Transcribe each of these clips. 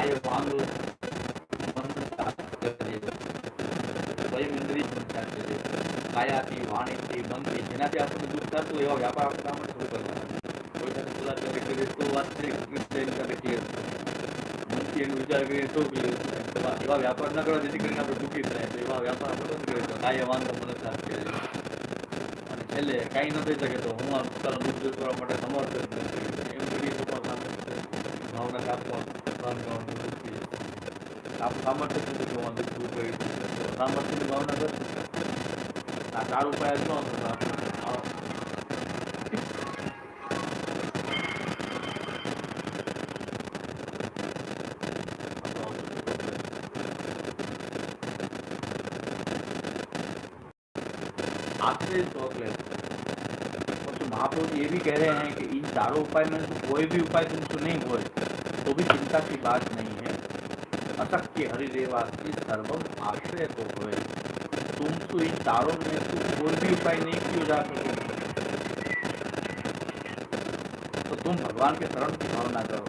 काय वांग स्वयं इंद्रिय कायाથી વાણીથી મનથી જેનાથી આપણને દુઃખ થતું એવા વ્યાપાર આપણે કામ શરૂ કરવાના કોઈ સાથે મુલાકાત કરીએ તો વાસ્તવિક રીતે સાથે ક્લિયર મનથી એનો વિચાર કરીએ તો ક્લિયર થાય એવા વ્યાપાર ન કરવા જેથી કરીને આપણે દુઃખી થાય તો એવા વ્યાપાર આપણે બંધ કરીએ તો કાય વાંધો મને સાથે અને છેલ્લે કાંઈ ન થઈ શકે તો હું આ પોતાનું દુઃખ દૂર કરવા માટે સમર્થ જ નથી એમ કરીએ તો પણ ભાવના કાપવા ભાન કરવાનું દુઃખી आप सामर्थ्य से जो दुख दूर કરી સામર્થ્યની ભાવના કર આ ચાર ઉપાય જ ન હતા आखिरी शौक ले तो महाप्रभु ये भी कह रहे हैं कि इन चारों उपाय में से कोई भी उपाय तुमसे नहीं हो तो भी चिंता की बात नहीं है अशक्य हरिदेवासी सर्वम आश्रय को होए तुम तो इन चारों में से कोई भी उपाय नहीं किया जा सके तो तुम भगवान के शरण की भावना करो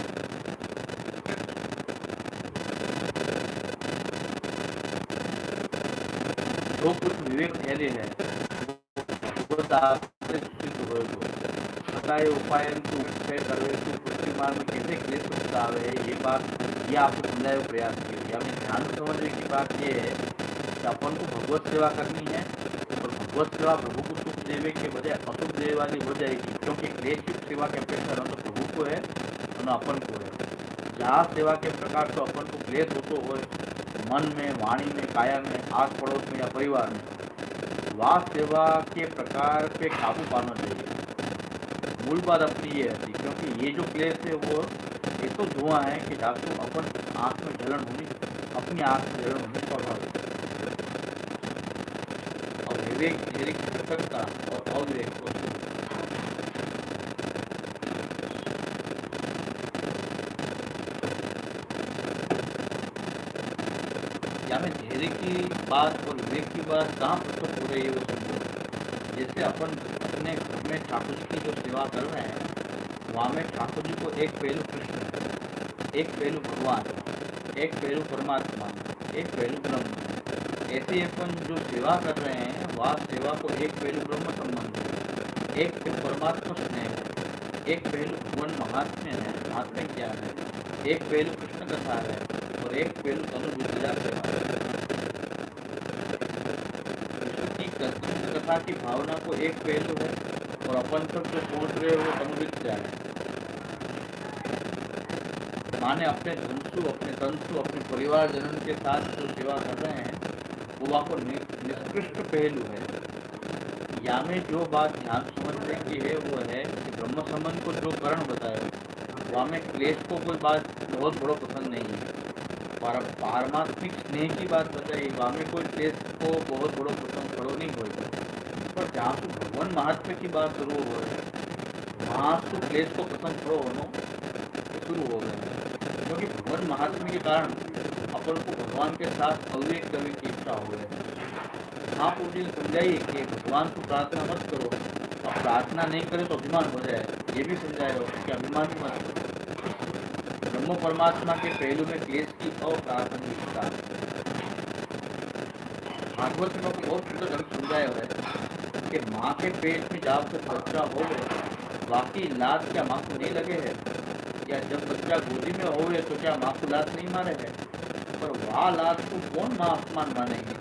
जो कुछ विवेक धैर्य है वो सिद्ध हो बताए उपाय करवे पृथ्वी मार्ग में कैसे क्लेश होता है ये बात ये आपको समझाए प्रयास किया हमें ध्यान समझने की बात ये है कि अपन को भगवत सेवा करनी है और भगवत सेवा प्रभु को सुख देवे के बजाय असुख देवे वाली हो जाएगी क्योंकि क्लेश सेवा की अपेक्षा न तो प्रभु को है न अपन को है जहाँ सेवा के प्रकार तो अपन को क्लेश होते हो मन में वाणी में काया में आस पड़ोस में या परिवार में वह सेवा के प्रकार पे काबू पाना चाहिए मूल बात अपनी ये है क्योंकि ये जो क्लेश है वो ये तो धुआं है कि जाकर अपन आँख में जलन होनी अपनी आँख में जलन होनी स्वाभाविक और विवेक धैर्य की पृथकता और अविवेक को में धैर्य की बात और विवेक की बात कहाँ पृथक हो रही है वो समझो जैसे अपन अपने घर में ठाकुर जी की जो सेवा कर रहे हैं वहाँ में ठाकुर जी को एक पहलू कृष्ण है एक पहलू भगवान एक पहलू परमात्मा एक पहलू ब्रह्म ऐसे अपन जो सेवा कर रहे हैं वह सेवा को एक पहलू ब्रह्म संबंध है एक पहलू परमात्मा स्नेह है एक पहलू भगवान महात्म्य है महात्म्य ज्ञान है एक पहलू कृष्ण कथा है और एक पहलू अनुबुद्धिया सेवा है कथा की भावना को एक पहलू है और अपन तक जो पहुंच रहे हो अनुविद्या है माने अपने धनसु अपने तंसु अपने परिवार जनन के साथ जो सेवा कर रहे हैं वो वहाँ को निष्कृष्ट पहलू है या में जो बात ध्यान समझने की है वो है कि ब्रह्म संबंध को जो कारण बताया वहाँ में क्लेश को कोई बात बहुत बड़ा पसंद नहीं है पारमात्मिक स्नेह की बात बताई वहाँ में कोई क्लेश को बहुत बड़ो पसंद खड़ो नहीं होगा पर जहाँ से भगवान महात्म्य की बात शुरू हो रही है वहाँ से क्लेश को पसंद खड़ो होना शुरू हो गए क्योंकि भगवान महात्म्य के कारण अपन को भगवान के साथ अविवेक करने की इच्छा हो गई महाप्रभु जी ने समझाइए कि भगवान को प्रार्थना मत करो और प्रार्थना नहीं करे तो अभिमान हो जाए ये भी समझाए कि अभिमान मत करो ब्रह्म परमात्मा के पहलू में क्लेश की अप्रासंगिकता भागवत में बहुत सुंदर ढंग समझाया है कि माँ के पेट में जब तक बच्चा हो गए बाकी लात क्या माँ को नहीं लगे है या जब बच्चा गोदी में हो गए तो क्या माँ को लात नहीं मारे है पर वह लात को कौन माँ अपमान मानेगी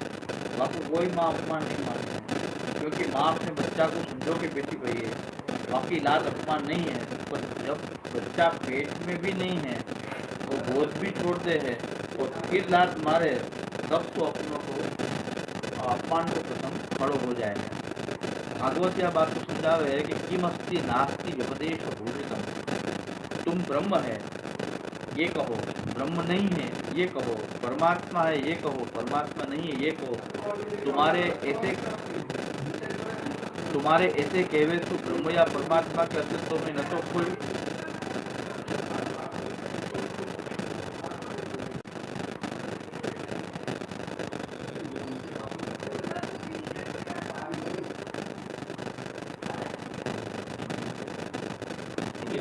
वह को कोई माँ अपमान नहीं मानेगी क्योंकि माँ अपने बच्चा को समझो के बेटी गई है बाकी लात अपमान नहीं है पर जब बच्चा पेट में भी नहीं है वो गोद भी छोड़ दे है और फिर लात मारे तब तो अपनों को अपमान को प्रथम खड़ो हो जाएगा भागवत यह बात को समझावे है कि किमस्ति नास्ति व्यपदेश भूषितम तुम ब्रह्म है ये कहो ब्रह्म नहीं है ये कहो परमात्मा है ये कहो परमात्मा नहीं है ये कहो तुम्हारे ऐसे कहवे तो ब्रह्म या परमात्मा के अस्तित्व में न तो कोई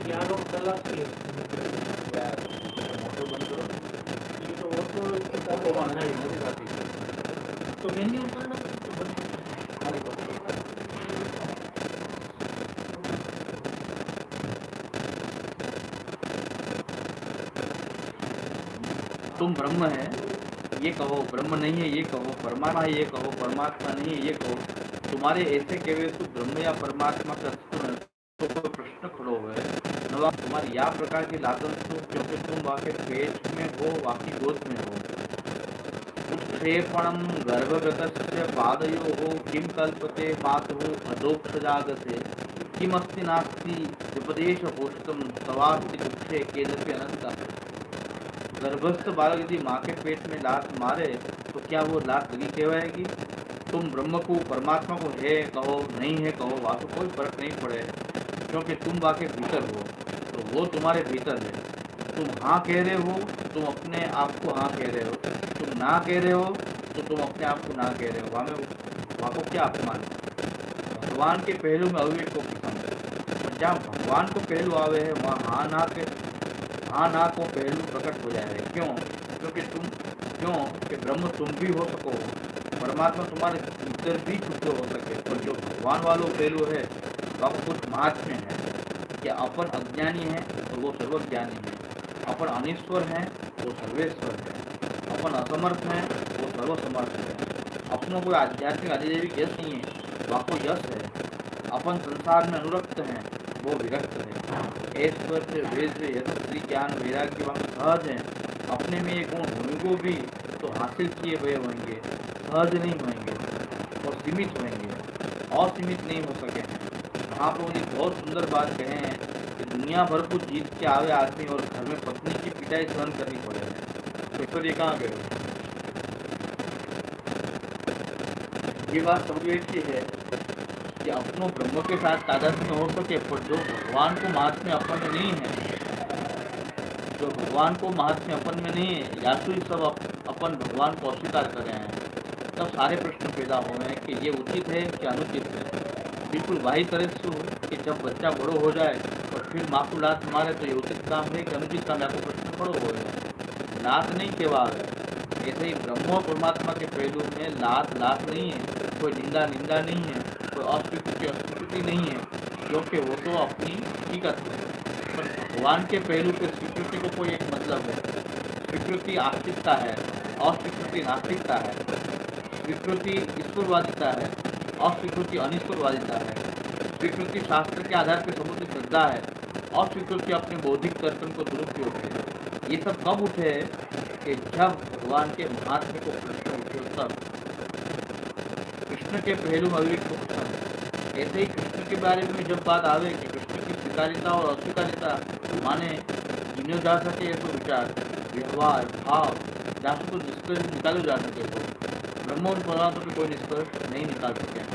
ज्ञान और कला के लिए मोटो बंद करो तो मानना ही नहीं चाहती। तो मेन्यू करना तो बस खाली करो। तुम ब्रह्म है ये कहो, ब्रह्म नहीं है ये कहो, परमात्मा है ये कहो, परमात्मा नहीं है ये कहो। तुम्हारे ऐसे केवल तो ब्रह्म या परमात्मा का अस्तित्व तो कोई प्रश्न खड़ो है नवा तुम्हारी या प्रकार की लातन तो क्योंकि तुम वाके पेट में हो वाकी गोद में हो। उत्क्षेपणम गर्भगतस्य पादयोः किम कल्पते मातुः अधोक्षजागसे किमस्ति नास्ति विपदेशपोषितं तवास्ति दुःखे केदपि अनंता। गर्भस्थ बालक यदि माँ के पेट में लात मारे तो क्या वो लात लगी कहवाएगी? तुम ब्रह्म को परमात्मा को है कहो नहीं है कहो वहाँ तो कोई फर्क नहीं पड़े क्योंकि तुम वहाँ के भीतर हो तो वो तुम्हारे भीतर है। तुम हाँ कह रहे हो तुम अपने आप को हाँ कह रहे हो, तुम ना कह रहे हो तो तुम अपने आप को ना कह रहे हो। वहाँ को क्या अपमान है? भगवान के पहलू में अविवेक को पसंद और जहाँ भगवान को पहलू आवे है वहाँ हाँ ना को पहलू प्रकट हो जाए। क्यों? क्यों कि ब्रह्म तुम भी हो सको, परमात्मा तुम्हारे भीतर भी छुपे हो सके। और जो भगवान वालों पहलू है वह कुछ महात्म्य है कि अपन अज्ञानी है तो वो सर्वज्ञानी है, अपन अनिश्वर है वो सर्वेश्वर है, अपन असमर्थ है वो सर्वसमर्थ है, अपनों कोई आध्यात्मिक आधिदेविक यश नहीं है वह को यश है, अपन संसार में अनुरक्त हैं वो विरक्त है। ऐश्वर्य वेद यशस्वी ज्ञान वैराग्य वह सहज है, अपने में ये गुण होंगे भी तो हासिल किए हुए होंगे, सहज नहीं होंगे और सीमित होंगे, असीमित नहीं हो सके हैं। महाप्रभु जी बहुत सुंदर बात कहे हैं कि दुनिया भर को जीत के आवे आदमी और घर में पत्नी की पिटाई सहन करनी पड़े है तो फिर ये कहाँ गए? ये बात समझिए की है कि अपनों ब्रह्म के साथ तादात्म्य हो सके पर जो भगवान को महात्म्य अपन में नहीं है, जो भगवान को महात्म्य अपन में नहीं है या तो सब अपन भगवान को अस्वीकार कर रहे हैं, तब सारे प्रश्न पैदा हो रहे हैं कि ये उचित है कि अनुचित है। बिल्कुल वही तरह से कि जब बच्चा बड़ो हो जाए और फिर माँ को लात मारे तो ये उचित काम है कि अनुचित काम, या तो प्रश्न बड़ो हो जाए। लात नहीं केवल ऐसे ही ब्रह्म और परमात्मा के पहलू में लात नहीं है, कोई निंदा नहीं है, कोई अस्वीकृति नहीं है क्योंकि वो तो अपनी हकीकत है। पर भगवान के पहलू के स्वीकृति को कोई एक मतलब है। स्वीकृति आस्तिकता है, अस्वीकृति नास्तिकता है, स्वीकृति ईश्वरवादिता है, अस्वीकृति अनिश्वरवादिता है, स्वीकृति शास्त्र के आधार पर सबूत श्रद्धा है, अस्वीकृति अपने बौद्धिक तर्कन को दुरुपयोग है। ये सब कब उठे कि जब भगवान के महात्म्य को प्रश्न उठे तब कृष्ण के पहलू में अविवेक को पसंद। ऐसे ही कृष्ण के बारे में जब बात आवे कि कृष्ण की स्वीकारिता और अस्वीकारिता माने गिने जा सके तो विचार व्यवहार भाव जहाँ से कुछ निष्कर्ष निकाले जा सके तो ब्रह्म और परमात्मा के कोई निष्कर्ष नहीं निकाल सके हैं।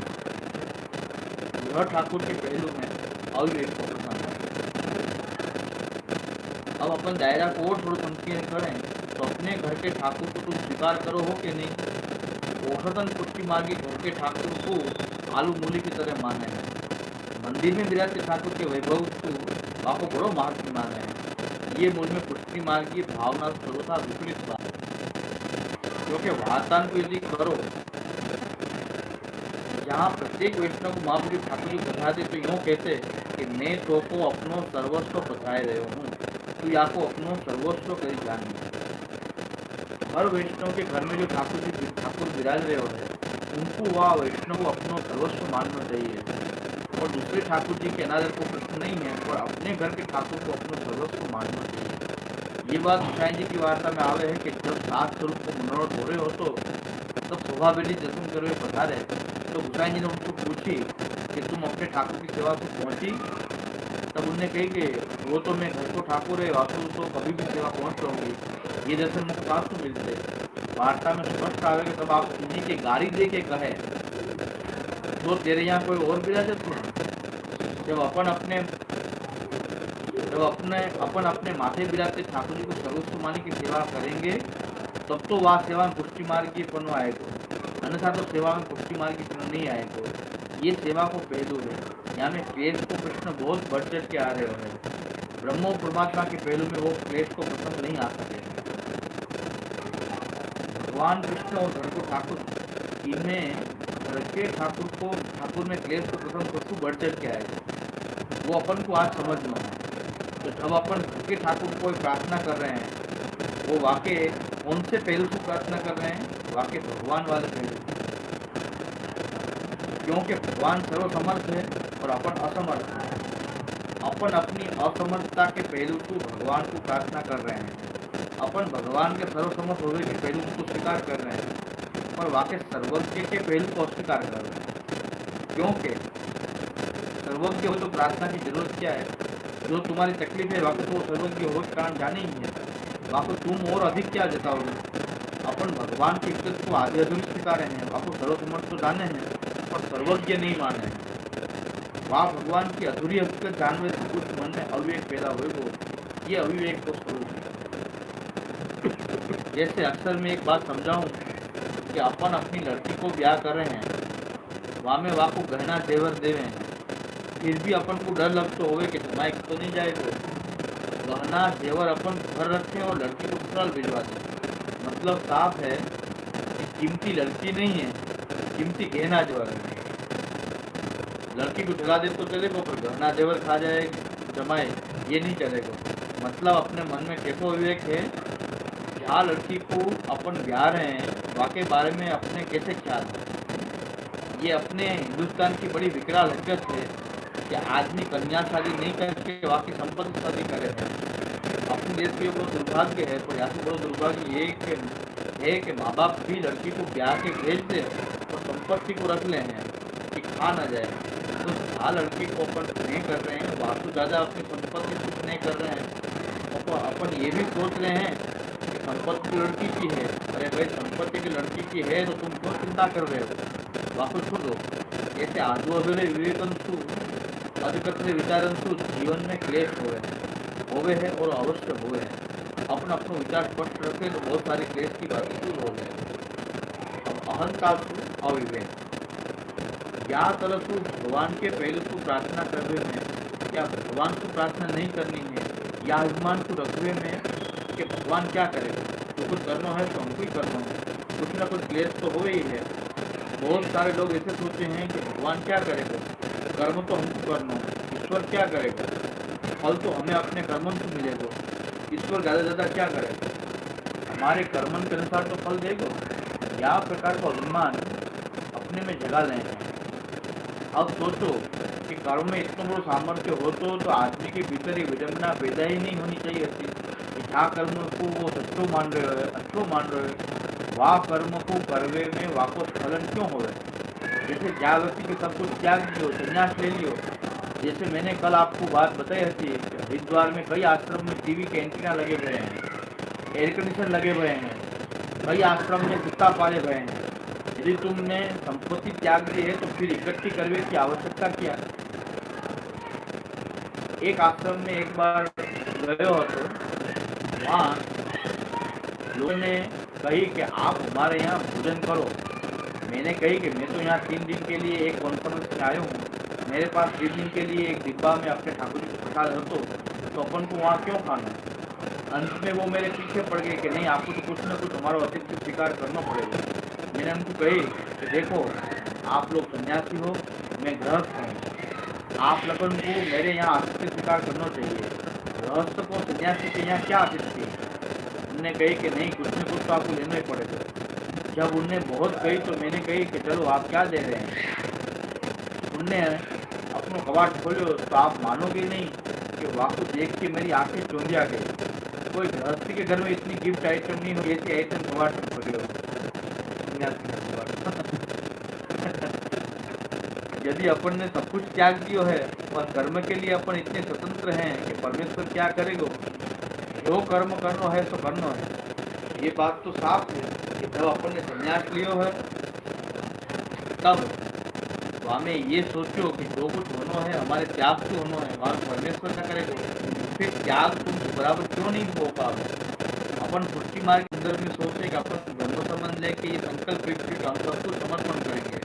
यह ठाकुर के पहलू में अविवेक को पसंद है। अब अपन दायरा को और थोड़ा संकीर्ण करें तो अपने घर के ठाकुर को तुम स्वीकार करो हो कि नहीं? औषधन पुष्टि मार्गी घर के ठाकुर को आलू मूली की तरह माने हैं, मंदिर में विराजते ठाकुर के वैभव को आपको बड़ो महत्व माने हैं। ये मूल में पुष्टि मार्गी भावना सर्वथा विपरीत बात है क्योंकि वार्तान को यदि करो जहाँ प्रत्येक वैष्णव को महाप्रभु ठाकुर जी बधाते तो यूँ कहते कि मैं तो को अपनो सर्वस्व बताए रहे हूँ, तू या को अपनो सर्वस्व करी जानी। हर वैष्णव के घर में जो ठाकुर विराज रहे होते उनको वह वैष्णव को अपनो सर्वस्व मानना चाहिए और दूसरे ठाकुर जी के अनादर को प्रश्न नहीं है और अपने घर के ठाकुर को अपनो सर्वस्व मानना चाहिए। ये बात गोसाई जी की वार्ता में आवे है कि जब 7 स्वरूप को मनोरथ हो रहे हो तो तब शोभा बेली दर्शन करे पधारे तो गोसाई जी ने उनको पूछी कि तुम अपने ठाकुर की सेवा को पहुँची? तब उनने कही कि वो तो मैं घर को ठाकुर है वास्तु तो कभी भी सेवा पहुँच रहूँगी, ये दर्शन मुझे पास तो मिलते। वार्ता में स्पष्ट आवे कि तब आप जी के गाड़ी दे के कहे तो तेरे यहाँ कोई और विराजे तू? जब अपन अपने माथे बिराते ठाकुर जी को सर्वस्व मानी की सेवा करेंगे तब तो वह सेवा में पुष्टि मार्ग की पन्नो आएगा, अन्यथा तो सेवा में पुष्टि मार्ग की पन्नो नहीं आएगा। ये सेवा को पहलू है। यहाँ में क्लेश को प्रश्न बहुत बढ़ चढ़ के आ रहे हैं। ब्रह्म और परमात्मा के पहलू में वो क्लेश को पसंद नहीं आ सके। भगवान कृष्ण और धनको ठाकुर, इनमें घर के ठाकुर में क्लेश को प्रथम शत्रु बढ़ चढ़ के आएगा, वो अपन को आज समझना है। तो जब अपन घर के ठाकुर को प्रार्थना कर रहे हैं, वो वाकई कौन से पहलू से प्रार्थना कर रहे हैं? वाकई भगवान वाले पहलू से। क्योंकि भगवान सर्वसमर्थ है और अपन असमर्थ है। अपन अपनी असमर्थता के पहलू को भगवान को प्रार्थना कर रहे हैं, अपन भगवान के सर्वसमर्थ होने के पहलू को स्वीकार कर रहे हैं, पर वाकई सर्वज्ञ के पहलू को अस्वीकार कर रहे हैं। क्योंकि सर्वज्ञ हो तो प्रार्थना की जरूरत क्या है? जो तुम्हारी तकलीफ है वाकई तो वो सर्वज्ञ हो कारण जाने ही है, वाकई तुम और अधिक क्या जताओगे? अपन भगवान की इज्जत को आधे अधूरी स्वीकार हैं, वाकई सर्वसमर्थ तो जाने हैं पर सर्वज्ञ नहीं माने हैं। वहाँ भगवान की अधूरी हकीकत जानने से कुछ मन में अविवेक पैदा होगा, ये अविवेक को स्वरूप है। जैसे अक्सर मैं एक बात समझाऊं कि अपन अपनी लड़की को ब्याह कर रहे हैं, वहाँ में वहाँ को गहना जेवर देवे हैं, फिर भी अपन को डर लगता होवे कि जमाई तो नहीं जाएगा। गहना जेवर अपन घर रखें और लड़की को ससुराल भिजवा दें, मतलब साफ है कि कीमती लड़की नहीं है, कीमती गहना जेवर है। लड़की को जला दे तो चलेगा, पर गहना जेवर खा जाए जमाए ये नहीं चलेगा। मतलब अपने मन में कैसा विवेक है, जहाँ लड़की को अपन ब्याह रहे हैं वाकई बारे में अपने कैसे ख्याल है। ये अपने हिंदुस्तान की बड़ी विकराल हकीकत है कि आदमी कन्या शादी नहीं करके वाकई संपत्ति शादी करे हैं। अपने देश के ऊपर दुर्भाग्य है, पर यहाँ से बड़ा दुर्भाग्य ये है कि माँ बाप भी लड़की को ब्याह के भेज दे और संपत्ति को रख ले हैं कि खा ना जाए। तो जहाँ लड़की को अपन नहीं कर रहे हैं वहाँ तो ज़्यादा अपनी संपत्ति कुछ नहीं कर रहे हैं, तो अपन ये भी सोच रहे हैं कि संपत्ति लड़की की है। अरे भाई संपत्ति की लड़की की है तो तुम क्यों चिंता कर रहे हो? वापस छोड़ो। ऐसे आधु अधूरे विवेकंतु अधिकत्र विचारंतु जीवन में क्लेश होवे है और अवश्य हुए हैं। अपन अपना विचार स्पष्ट रखे तो बहुत सारी क्लेश की बातें दूर हो जाए। अब अहंकार अविवेक या तरह से भगवान के पहलू को प्रार्थना करने में क्या भगवान को प्रार्थना नहीं करनी है, या अभिमान को रखने में कि भगवान क्या करेगा, तो कुछ करना है तो हमको ही करना है, कुछ ना कुछ क्लेश तो हो ही है। बहुत सारे लोग ऐसे सोचते हैं कि भगवान क्या करेगा, कर्म तो हमको करना है, ईश्वर क्या करेगा, फल तो हमें अपने कर्मों से मिलेगा, ईश्वर ज़्यादा क्या करेगा, हमारे कर्मन के अनुसार तो फल देगा। या प्रकार का अभिमान अपने में जगा लें हैं। अब सोचो कि कर्म में इतना बड़ा सामर्थ्य हो तो आदमी के भीतर ये विडम्बना पैदा ही नहीं होनी चाहिए थी कि क्या कर्म को वो सच्चो मान रहे हो, अच्छो मान रहे हो, वाह कर्म को करवे में वाको स्खलन क्यों हो रहे। जैसे क्या व्यक्ति के सब कुछ त्याग दियो, संन्यास ले लियो। जैसे मैंने कल आपको बात बताई थी, हरिद्वार में कई आश्रम में टीवी के एंटीना लगे हुए हैं, एयर कंडीशन लगे हुए हैं, कई आश्रम में कुत्ता पाले हुए हैं। यदि तुमने संपत्ति त्याग दी है तो फिर इकट्ठी करने की आवश्यकता क्या? एक आश्रम में एक बार गए हो तो वहाँ लोगों ने कही कि आप हमारे यहाँ भोजन करो। मैंने कही कि मैं तो यहाँ 3 दिन के लिए एक कॉन्फ्रेंस में आया हूँ, मेरे पास 3 दिन के लिए एक डिब्बा में अपने ठाकुर जी को प्रसाद रखो, तो अपन को वहाँ क्यों खाना? अंत में वो मेरे पीछे पड़ गए कि नहीं आपको तो कुछ न कुछ हमारा अतिथि स्वीकार करना पड़ेगा। मैंने उनको कही कि देखो आप लोग सन्यासी हो, मैं गृहस्थ हूँ, आप लोगों को मेरे यहाँ आतिथ्य स्वीकार करना चाहिए, गृहस्थ को सन्यासी के यहाँ क्या आतिथ्य है? उनने कही कि नहीं कुछ न कुछ तो आपको लेना ही पड़ेगा। जब उनने बहुत कही तो मैंने कही कि चलो आप क्या दे रहे हैं। उनने अपना कबाड़ खोलो तो आप मानोगे नहीं कि वाकई देख के मेरी आंखें चौंधिया गई। कोई गृहस्थी के घर में इतनी गिफ्ट आइटम नहीं हो, ऐसी आइटम कबाड़ में पड़े हो। यदि अपन ने सब कुछ त्याग दियो है और कर्म के लिए अपन इतने स्वतंत्र हैं कि परमेश्वर क्या करेगा, जो कर्म करना है तो करना है। ये बात तो साफ है कि जब अपन ने संन्यास लियो है तब हमें ये सोचो कि जो कुछ होना है हमारे त्याग से होना है, और परमेश्वर क्या करेगा। फिर त्याग तुम बराबर क्यों नहीं हो पाओगे? अपन फुटकी मार के अंदर में सोचे कि अपन ब्रह्म संबंध लेके ये संकल्प कि हम सब कुछ समर्पण करेंगे,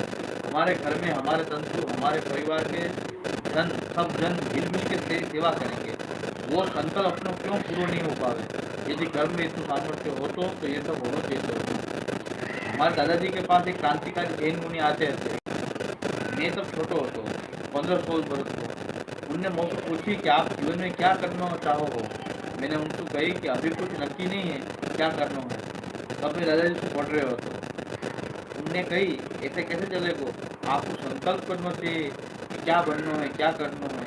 हमारे घर में हमारे तंतु हमारे परिवार के जन सब जन मिलमिल के सेवा करेंगे। वो संकल्प अपनों क्यों पूरा नहीं हो पावे? यदि कर्म में इतना सामर्थ्य हो तो ये सब होना चाहिए। हमारे दादाजी के पास एक क्रांतिकारी जैन मुनि आते थे। मैं तब छोटो होतो, 15-16 वर्ष को। उनने मुझसे पूछी कि आप जीवन में क्या करना चाहो हो। मैंने उनको कही कि अभी कुछ नक्की नहीं है क्या करना है। तब मैं दादाजी से पढ़ रहे हो तो उनने कही ऐसे कैसे चलेगो, आपको संकल्प करना चाहिए कि क्या बनना है क्या करना है।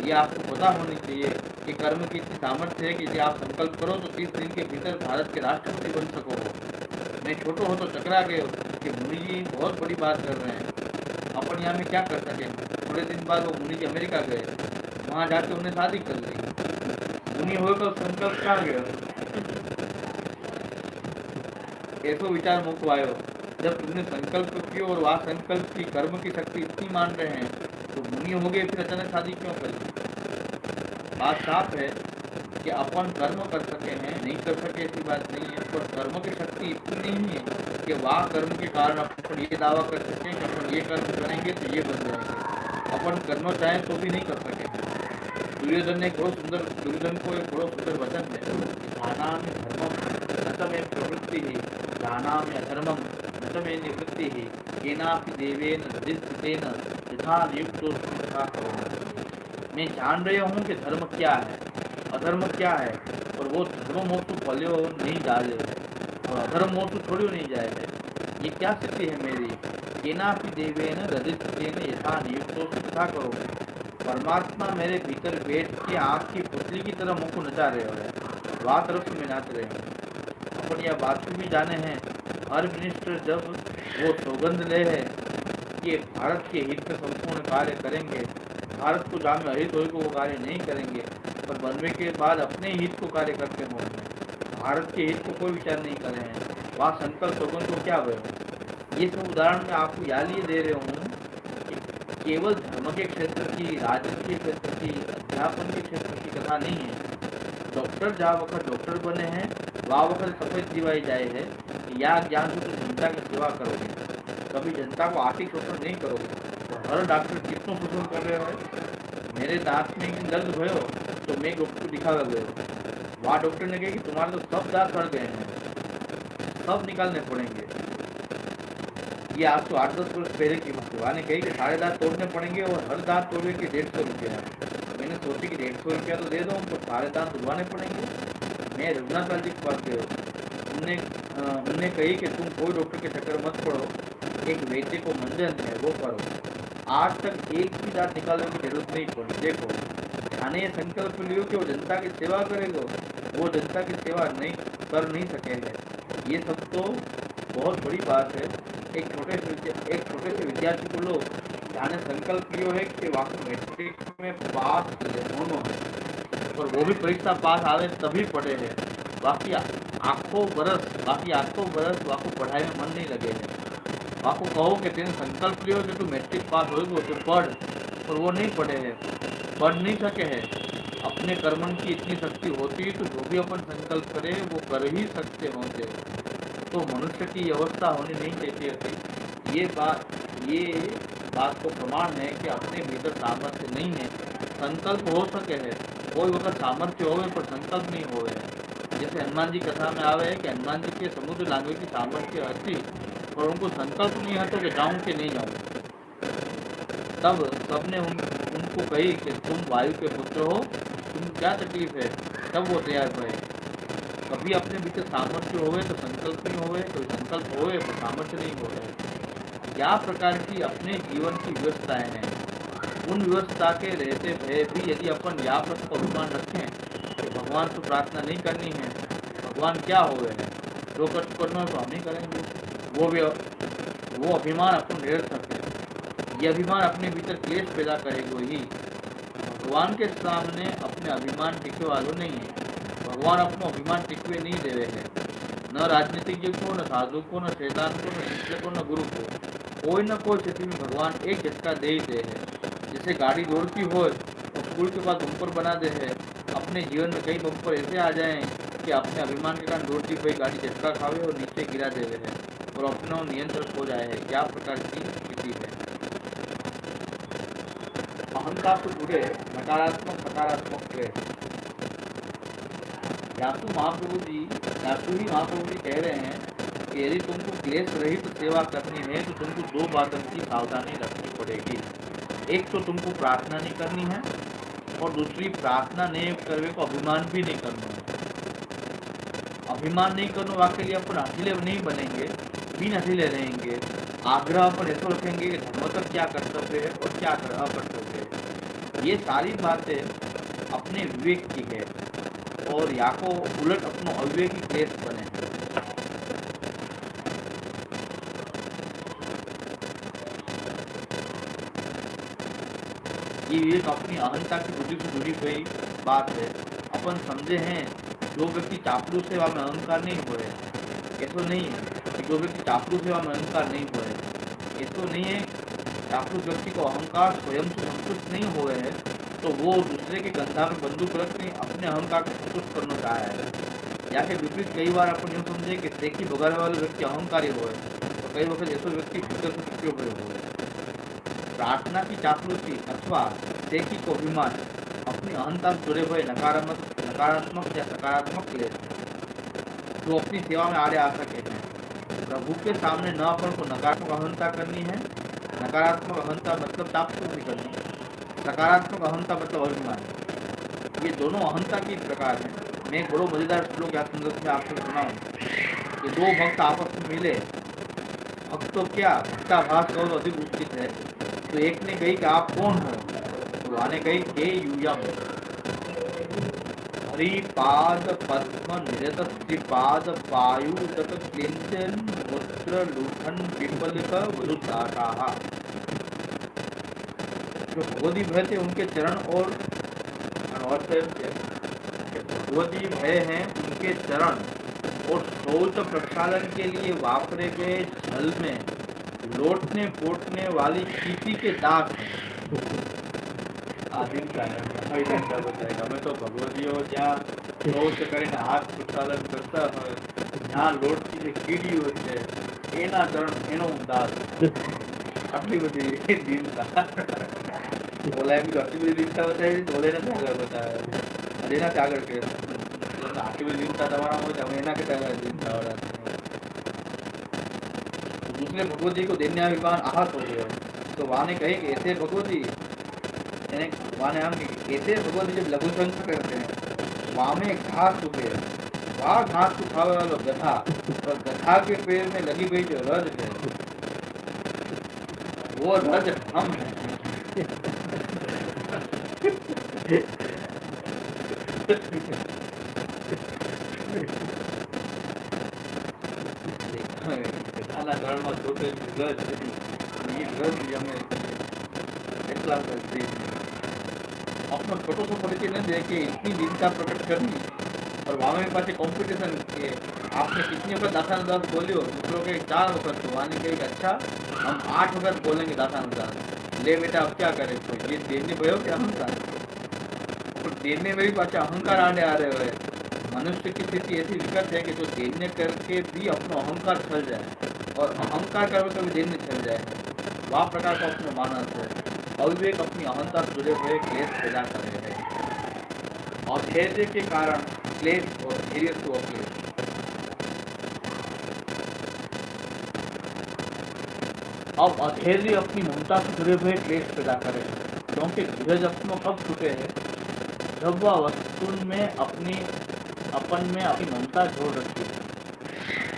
ये आपको पता होनी चाहिए कि कर्म की इतनी सामर्थ्य है कि यदि आप संकल्प करो तो 30 दिन के भीतर भारत के राष्ट्रपति बन सको हो। मैं छोटो हो तो चकरा गए कि मुनि जी बहुत बड़ी बात कर रहे हैं, अपन यहाँ में क्या कर सके। थोड़े दिन बाद वो मुनि जी अमेरिका गए, वहाँ जाके उन्हें शादी कर ली। मुनि होकर संकल्प कहाँ गया। ऐसो विचार मुख आयो, जब तुमने संकल्प किया और वह संकल्प की कर्म की शक्ति इतनी मान रहे हैं तो मुनि हो गए, फिर अचानक शादी क्यों करी। बात साफ है कि अपन कर्म कर सके हैं, नहीं कर सके ऐसी बात नहीं है, पर कर्म की शक्ति इतनी नहीं है कि वह कर्म के कारण अपन ये दावा कर सकें कि अपन ये कर्म करेंगे तो ये बन जाएंगे। अपन करना चाहें तो भी नहीं कर सकेंगे। दुर्योधन ने दुर्योधन को एक बड़ो सुंदर वचन है, ध्याना में धर्मम न में प्रवृत्ति ही, ध्याना में अधर्मम न में निवृत्ति ही, केनापि देवेन हृदिस्थितेन यथा नियुक्तो तथा करोमि। मैं जान रहा हूँ कि धर्म क्या है, अधर्म क्या है, और वो धर्म मोतु पल्यो नहीं डाले और अधर्म मोतु छोड़ो नहीं जाए है। ये क्या स्थिति है मेरी, केनापि देवेन हृदिस्थितेन यथा नियुक्तो तथा करोमि। परमात्मा मेरे भीतर बैठ के आँख की पुतली की तरह मुख को नचा रहे हो, वहाँ तरफ से मैं नाच रहे हूँ। अपन यह बात भी जाने हैं, हर मिनिस्टर जब वो सौगंध ले है कि भारत के हित में संपूर्ण कार्य करेंगे, भारत को जहाँ में अहित हो वो कार्य नहीं करेंगे, पर बनने के बाद अपने हित को कार्य करते होंगे, भारत के हित को कोई विचार नहीं कर रहे हैं, वहाँ संकल्प सौगंध को क्या हुए। ये सब उदाहरण मैं आपको याद लिए दे रहे हूँ कि केवल धर्म के क्षेत्र की, राजनीति के क्षेत्र की, अध्यापन के क्षेत्र की कथा नहीं है। डॉक्टर जहाँ वक्त डॉक्टर बने हैं वहाँ वक्त सफेद दिवाई जाए है कि या ज्ञान से तुम जनता की सेवा करोगे, कभी जनता को आर्थिक शोषण नहीं करोगे। तो हर डॉक्टर कितनों शोषण कर रहे हो। मेरे दांत में दर्द भयो तो मैं डॉक्टर को दिखावा गयो, वहाँ डॉक्टर ने कहा कि तुम्हारे तो सब दांत सड़ गए हैं, सब निकालने पड़ेंगे। ये आज तो 8-10 वर्ष पहले की बात है। वहाँ ने कही कि सारे दांत तोड़ने पड़ेंगे और हर दांत तोड़ने के 150 रुपया। मैंने सोची कि 150 रुपया तो दे दो, तो सारे दांत उड़वाने पड़ेंगे। मैं रघुनाथ लाल जी के पास गए, उनने कही कि तुम कोई डॉक्टर के चक्कर मत पड़ो, एक वैद्य को मंजन है वो करो। आज तक एक भी दांत निकालने की जरूरत नहीं पड़ी। देखो ध्यान ये संकल्प लियो कि वो जनता की सेवा करेगा, वो जनता की सेवा नहीं कर नहीं सकेंगे। ये सब तो बहुत बड़ी बात है। एक छोटे से विद्यार्थी को लो, जाने संकल्प लियो है कि वाकई मैट्रिक में पास होना है, और वो भी परीक्षा पास आवे तभी पढ़े है। बाकी आखों बरस वाको पढ़ाई में मन नहीं लगे है। वाको कहो कि तेने संकल्प लियो कि तू मैट्रिक पास होगा तो पढ़, और वो नहीं पढ़े है, पढ़ नहीं सके है। अपने कर्मन की इतनी शक्ति होती तो जो भी अपन संकल्प करे वो कर ही सकते होंगे। तो मनुष्य की अवस्था होनी नहीं चाहिए थी। ये बात को प्रमाण है कि अपने भीतर सामर्थ्य नहीं है। संकल्प हो सके है, कोई वक्त सामर्थ्य होवे पर संकल्प नहीं होवे है। जैसे हनुमान जी कथा में आवे है कि हनुमान जी के समुद्र लांघने की सामर्थ्य थी और उनको संकल्प नहीं है तो कि जाऊँ कि नहीं जाऊँ। तब सबने उनको कही कि तुम वायु के पुत्र हो, तुम क्या तकलीफ है, तब वो तैयार हुए। कभी अपने भीतर सामर्थ्य होवे तो संकल्प नहीं होवे, कोई संकल्प होवे तो सामर्थ्य नहीं होवे। क्या प्रकार की अपने जीवन की व्यवस्थाएं हैं, उन व्यवस्था के रहते हुए भी यदि अपन व्यापक को अभिमान रखें तो भगवान से प्रार्थना नहीं करनी है, भगवान क्या होवे है, जो कष्ट करना है तो हम नहीं करेंगे, वो अभिमान अपन निरर्थक है। ये अभिमान अपने भीतर क्लेश पैदा करेगा ही। भगवान के सामने अपने अभिमान टिकवे वालों नहीं है। भगवान अपनो अभिमान टिकवे नहीं देवे है, न राजनीतिज्ञ को, न साधु को, न शैतान को, न शिष्य को, न गुरु को। कोई न कोई स्थिति में भगवान एक झटका दे ही दे है। जैसे गाड़ी दौड़ती हो तो स्कूल के बाद बम्पर बना दे है। अपने जीवन में कई बम्पर ऐसे आ जाएं कि अपने अभिमान के कारण दौड़ती हुई गाड़ी झटका खावे और नीचे गिरा देवे है और अपना नियंत्रण हो जाए है। क्या प्रकार की स्थिति है। अहंकार से जुड़े नकारात्मक सकारात्मक क्लेश। यासु ही महाप्रभु जी कह रहे हैं कि यदि तुमको क्लेश रहित सेवा करनी है तो तुमको दो बातों की सावधानी रखनी पड़ेगी। एक तो तुमको प्रार्थना नहीं करनी है और दूसरी प्रार्थना नहीं करने को अभिमान भी नहीं करना है। अभिमान नहीं करने वाके लिए अपन हठीले नहीं बनेंगे, बिन हठीले रहेंगे। आग्रह अपन ऐसा रखेंगे कि धर्म तक क्या कर्तव्य है और क्या अकर्तव्य है। ये सारी बातें अपने विवेक की है और या को उलट अपनो अविवेकी क्लेश बने हैं। ये एक अपनी अहंता की बुद्धि से जुड़ी हुई बात है। अपन समझे हैं जो व्यक्ति चापलूस है वह में अहंकार नहीं हो रहे, ऐसा नहीं है कि जो व्यक्ति चापलूस है वह में अहंकार नहीं हो रहे, ऐसा नहीं है। चापलूस व्यक्ति को अहंकार स्वयं से संतुष्ट नहीं हो रहे हैं तो वो दूसरे के गंधा में बंदूक रख के अपने अहंकार को संतुष्ट करना चाह रहा है। या के विपरीत कई बार अपन यूँ समझे कि सेकी बगाड़ने वाले व्यक्ति अहंकारी हो तो कई वक्त ऐसा व्यक्ति भीतर से छुपे हुए हो। प्रार्थना की चापलूसी अथवा सेकी को अभिमान अपनी अहंता से जुड़े हुए नकारात्मक या सकारात्मक क्लेश जो अपनी सेवा में आड़े आ सके हैं। प्रभु के सामने न अपन को नकारात्मक अहंता करनी है। नकारात्मक अहंता मतलब चापलूसी करनी, सकारात्मक अहंता मतलब अभिमान। ये दोनों अहंता की प्रकार हैं। मैं एक बड़ो मजेदार श्लोक या संदर्भ में आपको सुनाऊं कि दो भक्त आपस में मिले, भक्त तो क्या भक्ताभास कहो तो अधिक उचित है। तो एक ने कही कि आप कौन हो, तो आने कही हे यूयम हरिपाद पद्म निरत श्रीपाद पायु तत क्लिंचन मुद्र लूठन पिपलिक वधुताकाहा। जो भगवती भय थे उनके चरण और भगवती भय हैं उनके चरण और शौच प्रक्षालन के लिए वापरे गए जल में लोटने पोटने वाली चीटी के दांत आदिम का बताएगा। मैं तो भगवती हो जहाँ शौच કરીને हाथ प्रक्षालन करता है, यहाँ लोटती જે કીડી હોય છે એના ચરણ એનો દાંત આટલી બધી દીનતા ઓલા એમ આટલી બધી દીનતા બતાવી ઓલે ને આગળ બતાવે અને એના આગળ કે આટલી બધી દીનતા તમારા હોય તમે એના કે દીનતા વાળા। दूसरे भगवती को दैन्याभिमान आहत हो गए तो वहाँ ने कहे कि ऐसे भगवती वहाँ ने हम ऐसे भगवती जब लघु शंकर करते हैं वहाँ में घास उगे, वहाँ घास को खावे वाला गधा और गधा के पैर में लगी हुई जो रज है वो रज हम है। ગધાના ગળમાં ચોટેલી રજ એ રજ અમે એટલા अपना छोटो सा परिचय न दे के इतनी दीनता प्रकट करनी और वहाँ में पास कॉम्पिटिशन के आपने कितनी वक्त दासानुदास बोलियो दूसरों के 4 वक्त तो वहाँ कही अच्छा हम 8 वक्त बोलेंगे दासानुदास ले बेटा अब क्या करें। तो ये देने भयो कि अहंकार और देने में भी पास अहंकार आने आ रहे हुए। मनुष्य की स्थिति ऐसी विकट है कि जो देने करके भी अपना अहंकार छल जाए और अहंकार करके भी देने छल जाए। वह प्रकार का अपने मानस है। अविवेक अपनी अहंता से जुड़े हुए क्लेश पैदा कर रहे हैं और धैर्य के कारण क्लेश और धैर्य तो अक्लेश। अब अधैर्य अपनी ममता से जुड़े हुए क्लेश पैदा करे क्योंकि धीरज अपनों कब छूटे है जब वह वस्तु में अपनी अपन में अपनी ममता जोड़ रखी है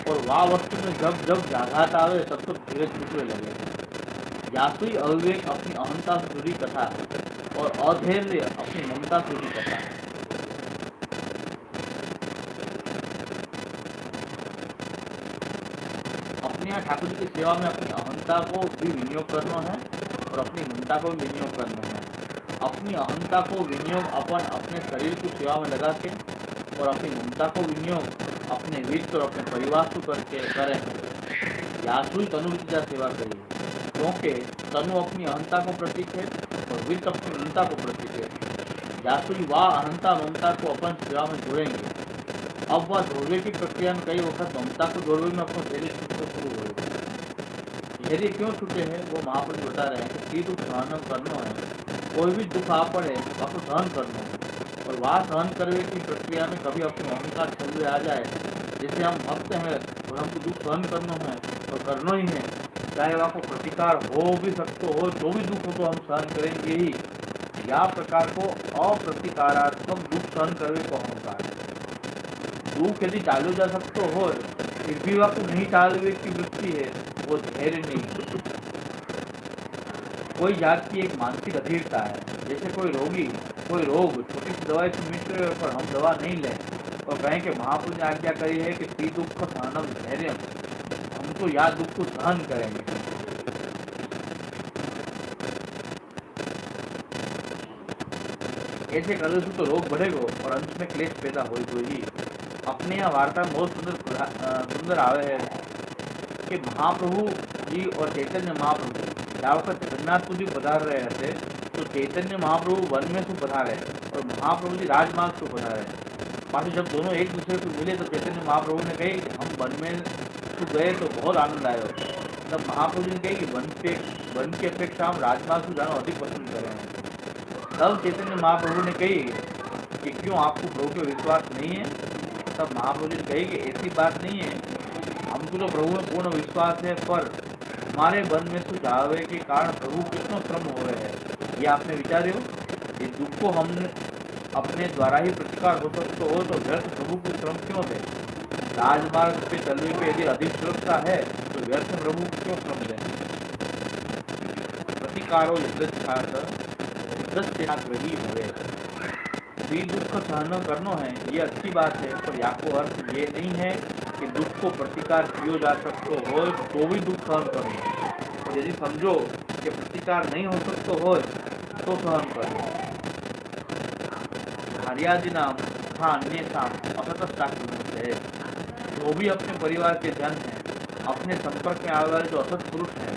और वह वस्तु में जब जब जाघात आवे तब तो धीरज छूटने लगे। यासुई अविवेक अपनी अहंता से जुड़ी कथा और अधैर्य अपनी ममता से जुड़ी कथा। अपने यहाँ ठाकुर जी की सेवा में अपनी अहंता को भी विनियोग करना है और अपनी ममता को भी विनियोग करना है। अपनी अहंता को विनियोग अपन अपने शरीर की सेवा में लगा के और अपनी ममता को विनियोग अपने वित्त और अपने परिवार को करके करें। यासुई तनुविद्या सेवा करिए क्योंकि तनु अपनी अहंता को प्रतीक है और वित्त अपनी ममता को प्रतीक है। यासुई वह अहंता ममता को अपन सेवा में जोड़ेंगे। अब वह जोड़ने की प्रक्रिया में कई वक्त ममता को जोड़ने में अपना धैर्य छूटना शुरू होगा। धैर्य क्यों छूटे हैं वो महापुरुष बता रहे हैं कि दुख सहन करना है। कोई भी दुख आ पड़े आपको सहन करना है और वह सहन करने की प्रक्रिया में कभी अपने अहंकार छल आ जाए जैसे हम भक्त हैं और हमको दुख सहन करना है तो करना ही है, चाहे वहाँ को प्रतिकार हो भी सकते हो तो भी दुख हो तो हम सहन करेंगे ही। या प्रकार को अप्रतिकारात्मक दुख सहन करने को अहंकार। दुख यदि टालो जा सकते हो फिर भी वह को नहीं टालवे की वृत्ति है, वो धैर्य नहीं। कोई जात की एक मानसिक अधीरता है। जैसे कोई रोगी कोई रोग छोटी सी दवाई से मिट रहे पर हम दवा नहीं लें और कहें कि महापुरुष ने आज्ञा करी है कि पी दुख सहनम धैर्य, हम तो या दुख को सहन करेंगे। ऐसे करे तो रोग बढ़ेगा और अंत में क्लेश पैदा हो ही। अपने यहाँ वार्ता में बहुत सुंदर आवे है कि महाप्रभु जी और चैतन्य महाप्रभु वखत जगन्नाथपुर जी पधार रहे थे तो चैतन्य महाप्रभु वन में शू पधारे और महाप्रभु जी राजमार्ग शू पधारे। पास जब दोनों एक दूसरे को मिले तो चैतन्य महाप्रभु ने कही कि हम वन में शू गए तो बहुत आनंद आयो। तब महाप्रभु ने कही कि वन की अपेक्षा हम राजमार्ग शू जाना अधिक पसंद करें। तब चैतन्य महाप्रभु ने कही कि क्यों आपको प्रभु पे विश्वास नहीं है। तब महाप्रभु जी ने कही कि ऐसी बात नहीं है, हमको तो प्रभु में पूर्ण विश्वास है पर हमारे वन में सुझावे के कारण प्रभु कितना श्रम हो रहे हैं। ये आपने विचारे हो, ये दुख को हमने अपने द्वारा ही प्रतिकार हो सकते हो तो व्यर्थ प्रभु को श्रम क्यों दे। राजमार्ग पे चलने पे यदि अधिक सुरक्षा है तो व्यर्थ प्रभु को क्यों श्रम दे। प्रतिकारो रही हुए भी दुख सहन करना है, ये अच्छी बात है पर या को अर्थ ये नहीं है कि दुख को प्रतिकार किया जा सकते हो तो भी दुख सहन करो। और यदि समझो कि प्रतिकार नहीं हो सकते हो तो सहन करो। हरियादी नाम हाँ अन्य है जो भी अपने परिवार के जन हैं, अपने संपर्क में आने वाले जो असत पुरुष हैं,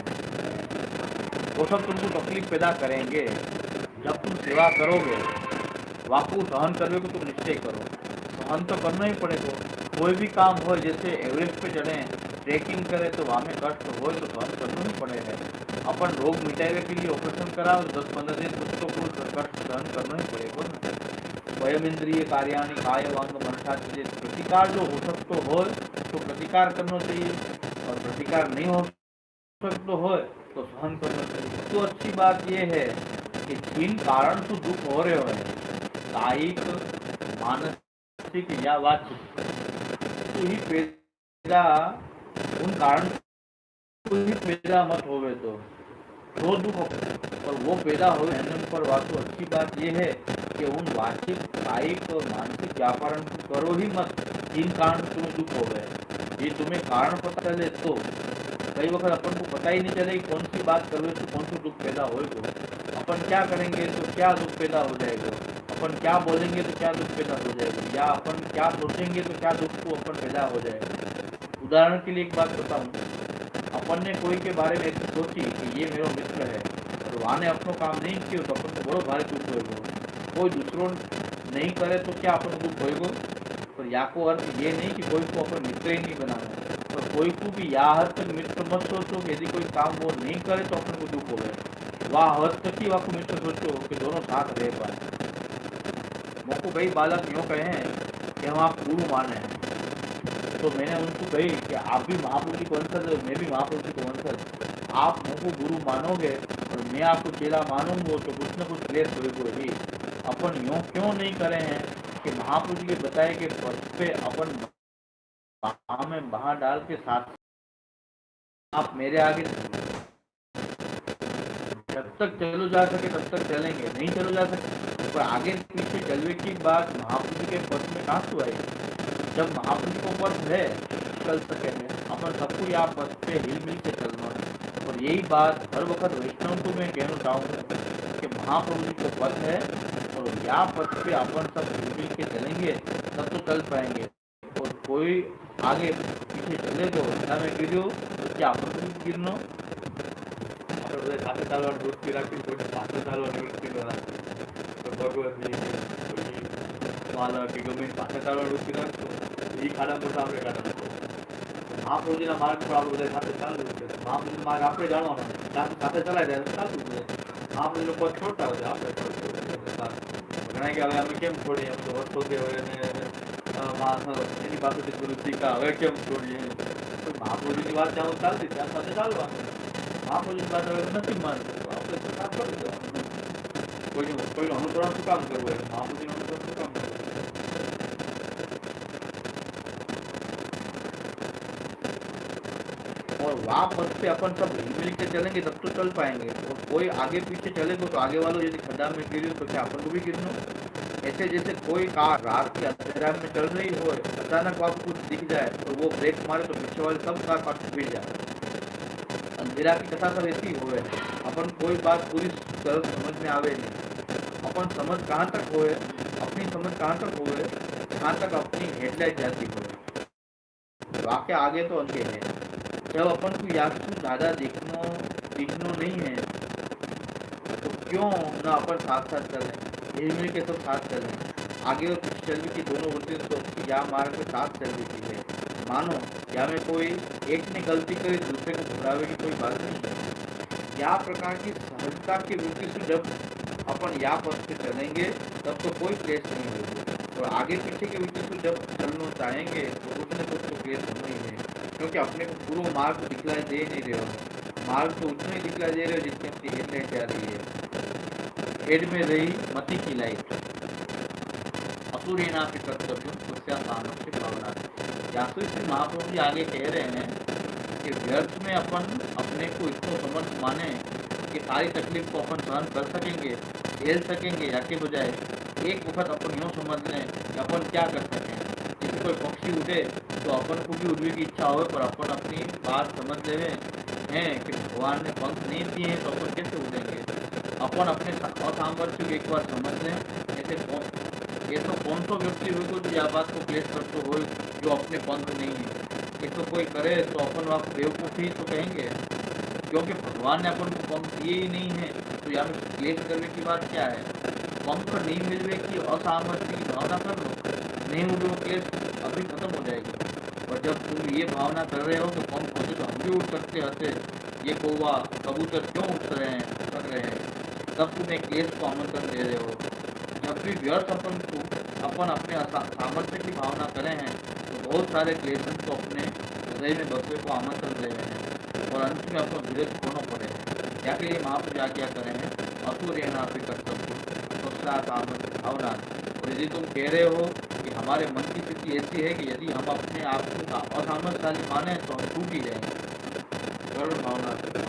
वो सब तुमको तकलीफ पैदा करेंगे। जब तुम सेवा करोगे वाकू सहन करने को तुम निश्चय करो, सहन तो करना ही पड़ेगा। कोई भी काम हो, जैसे एवरेस्ट पे चढ़े ट्रैकिंग करे तो वहाँ में कष्ट हो तो सहन करना ही पड़ेगा। अपन रोग मिटाने के लिए ऑपरेशन कराओ 10-15 दिन कुछ तो कुछ कष्ट सहन करना ही पड़ेगा ना। स्वयं इंद्रिय कार्याणि काय वांग मनसा चीजें प्रतिकार जो हो सकते हो तो प्रतिकार करना चाहिए और प्रतिकार नहीं हो सकते हो तो सहन करना चाहिए। तो अच्छी बात यह है कि जिन कारण से दुख हो रहे हो कायिक मानसिक या वाचिक तो ही पैदा उन कारण को ही पैदा मत होवे तो दुख और वो पैदा हो पर बात तो अच्छी बात ये है कि उन वाचिक कायिक और मानसिक व्यापारण को करो ही मत जिन कारण तुम्हें दुख हो गए। ये तुम्हें कारण पता चले तो कई वक्त अपन को पता ही नहीं चले कौन सी बात करोगे तो कौन सा दुख पैदा होएगा। अपन क्या करेंगे तो क्या दुख पैदा हो जाएगा, अपन क्या बोलेंगे तो क्या दुख पैदा हो जाएगा, या अपन क्या सोचेंगे तो क्या दुख को अपन पैदा हो जाएगा। उदाहरण के लिए एक बात बताऊं, अपन ने कोई के बारे में ऐसी सोची कि ये मेरा मित्र है और वहाँ ने अपना काम नहीं किया तो अपन को बड़ो भारी दुख होएगा। कोई दूसरों नहीं करे तो क्या अपन को दुख होएगा। पर या को अर्थ ये नहीं कि कोई को अपन मित्र ही नहीं बनाना, और कोई को भी या हद तक मित्र मत सोचो कि यदि कोई काम वो नहीं करे तो अपन को दुख हो गए। वह हद तक ही वह को मित्र सोचो कि दोनों साथ रह पाए। मुझको कई बालक यूँ कहे हैं कि हम आप गुरु माने हैं, तो मैंने उनको कही कि आप भी महाप्रभु जी को वंशज, मैं भी महाप्रभु जी को वंशज। आप मुझको गुरु मानोगे और मैं आपको चेला मानूंगा तो कुछ न कुछ क्लेश होगा ही। अपन यूँ क्यों नहीं करे हैं कि महाप्रभु जी के बताए कि पद पे अपन बाह में बाह डाल के साथ आप मेरे आगे जब तक चलो जा सके तब तक चलेंगे, नहीं चलो जा सके पर आगे पीछे चलने की बात महाप्रभु के पद में कहाँ से आई। जब महाप्रभु को पद है चल सकेंगे, अपन सबको यहाँ पद पे हिल मिल के चलना है। और यही बात हर वक्त वैष्णव को मैं कहना चाहूँगा कि महाप्रभु जी को पद है और यहाँ पद पे अपन सब हिल मिल के चलेंगे तब तो चल पाएंगे। और कोई आगे पीछे चले तो में गिरो तो क्या अपन को भी गिरना। સાથે ચાલવાનું વૃત્તિ રાખી કોઈને પાસે ચાલવાની વૃત્તિ ન રાખી, તો ભગવતની કોઈ માલા કે ગમે પાસે ચાલવાની વૃત્તિ રાખતો એ ખાડા મોટા આપણે કાઢા નાખો। મહાપ્રભુજીના માર્ગ પર આપણે બધા સાથે ચાલવું છે। મહાપ્રભુનો માર્ગ આપણે જાણવાનો સાથે ચલાવી જાય ચાલતું છે। મહાપ્રભુનો પદ છોડતા હોય આપણે ઘણા કે હવે અમે કેમ છોડીએ, અમે તો વર્ષોથી હવે એને એની પાસેથી બધું શીખા હવે કેમ છોડીએ તો મહાપ્રભુજીની વાત ત્યાં ચાલતી ત્યાં સાથે ચાલવાનું મહાપ્રભુજીની વાત હવે નથી માનતું તો આપણે તો કામ કરી દેવાનું કોઈનું અનુસરણ શું કામ કરવું હોય મહાપ્રભુજીનું અનુસરણ શું કામ કરવું और वहाँ पथ पे अपन सब मिल के चलेंगे तब तो चल पाएंगे और कोई आगे पीछे चलेगा तो आगे वालों यदि खड्डा में गिरे तो क्या अपन को भी गिरना ऐसे जैसे कोई कार रात की अंधेरा में चल रही हो अचानक आपको कुछ दिख जाए तो वो ब्रेक मारे तो पीछे वाले सब कार पास गिर जाए अंधेरा की कथा सब ऐसी होए अपन कोई बात पूरी तरह समझ में आवे नहीं अपन समझ कहाँ तक होए अपनी समझ कहाँ तक होए कहाँ तक अपनी हेडलाइट जाती होए वाक्य आगे तो अंधे है जब अपन को यात्रा ज़्यादा दिखनो नहीं है तो क्यों ना अपन साथ साथ चलें हिल मिल के सब साथ चलें आगे और पीछे चलने की दोनों होती है तो या मार्ग के साथ चल रही है मानो या में कोई एक ने गलती करी दूसरे को घबरावे की कोई बात नहीं है या प्रकार की सहजता की वृत्ति से जब अपन या पथ से चलेंगे तब तो कोई क्लेश नहीं होगी और आगे पीछे की वृत्ति से जब चलना चाहेंगे तो कुछ न कुछ तो क्लेश होना ही है क्योंकि अपने को पूरा मार्ग दिखलाई दे नहीं रहे हो मार्ग तो उतना ही दिखलाई दे रहे हो जितनी अपनी हेडलाइट जा रही है हेड में रही मती की लाइट असुरीना के कर्तव्य उससे सामर्थ्य भावना यासु श्री महाप्रभु जी आगे कह रहे हैं कि व्यर्थ में अपन अपने को इतना समर्थ माने कि सारी तकलीफ को अपन सहन कर सकेंगे झेल सकेंगे या के बजाय एक वक्त अपन यूँ समझ लें कि अपन क्या कर सकें जैसे कोई पक्षी उड़े तो अपन को भी उड़ने की इच्छा हो पर अपन अपनी बात समझ ले हैं कि भगवान ने पंख नहीं दिए हैं तो अपन कैसे उड़ेंगे अपन अपने असामर्थ्य को एक बार समझ लें ऐसा कौन सा व्यक्ति होगा जो यह बात को क्लेश करते हो जो अपने पंख नहीं है ये तो कोई करे तो अपन आप बेवकूफ़ी तो कहेंगे क्योंकि भगवान ने अपन को पंख दिए ही नहीं है तो यहाँ में क्लेश करने की बात क्या है पंख नहीं मिलने की असामर्थ्य की भावना कर लो नहीं उड़ो क्लेश अभी खत्म हो जाएगी और जब तुम ये भावना कर रहे हो तो पंख होते तो हम भी उड़ सकते हंसे ये कौवा कबूतर क्यों उठ रहे हैं कर रहे हैं तब तुम एक क्लेश को आमंत्रण दे रहे हो जब भी व्यर्थ अपन अपने सामर्थ्य की भावना करें हैं तो बहुत सारे क्लेशन को अपने हृदय में बसवे को आमंत्रण दे रहे हैं और अंत में अपना धीरज खोना पड़े क्या के लिए महाप्रभु क्या करें हैं असुर रहना आपके कर्तव्य स्वच्छता सामर्थ्य भावना और यदि तुम कह रहे हो कि हमारे मन की स्थिति ऐसी है कि यदि हम अपने आप को असामर्थ्यशाली माने तो हम टूट ही जाएंगे करुण भावना से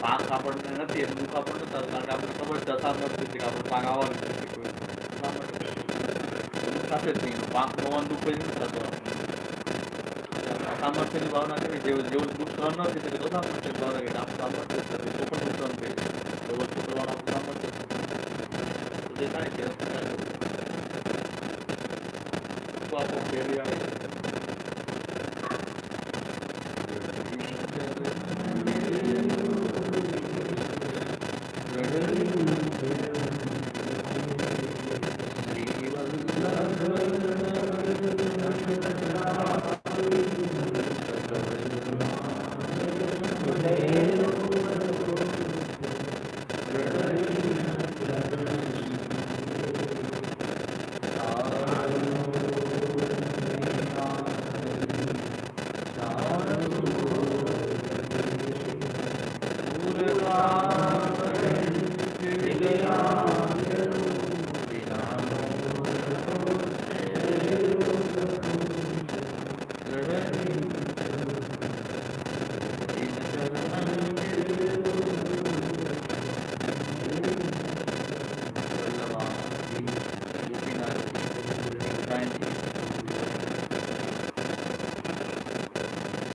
પાંખ આપણને નથી એનું દુઃખ આપણને થતું કારણ કે આપણને ખબર છે અસામર્થ્ય છે કે આપણે પાંખ આવવાનું જ નથી કોઈ અસામર્થ્ય દુઃખ સાથે જ નહીં પાંખ હોવાનું દુઃખ જ નથી થતું અસામર્થ્યની ભાવના કરી જેવું દુઃખ સહન ન થઈ શકે તો અસામર્થ્ય ભાવના કરી આપણે સામર્થ્ય થશે તો પણ દુઃખ સહન કરી તો વસ્તુ કરવાનું આપણું સામર્થ્ય તો જે થાય છે તો આપણું ફેરી આવે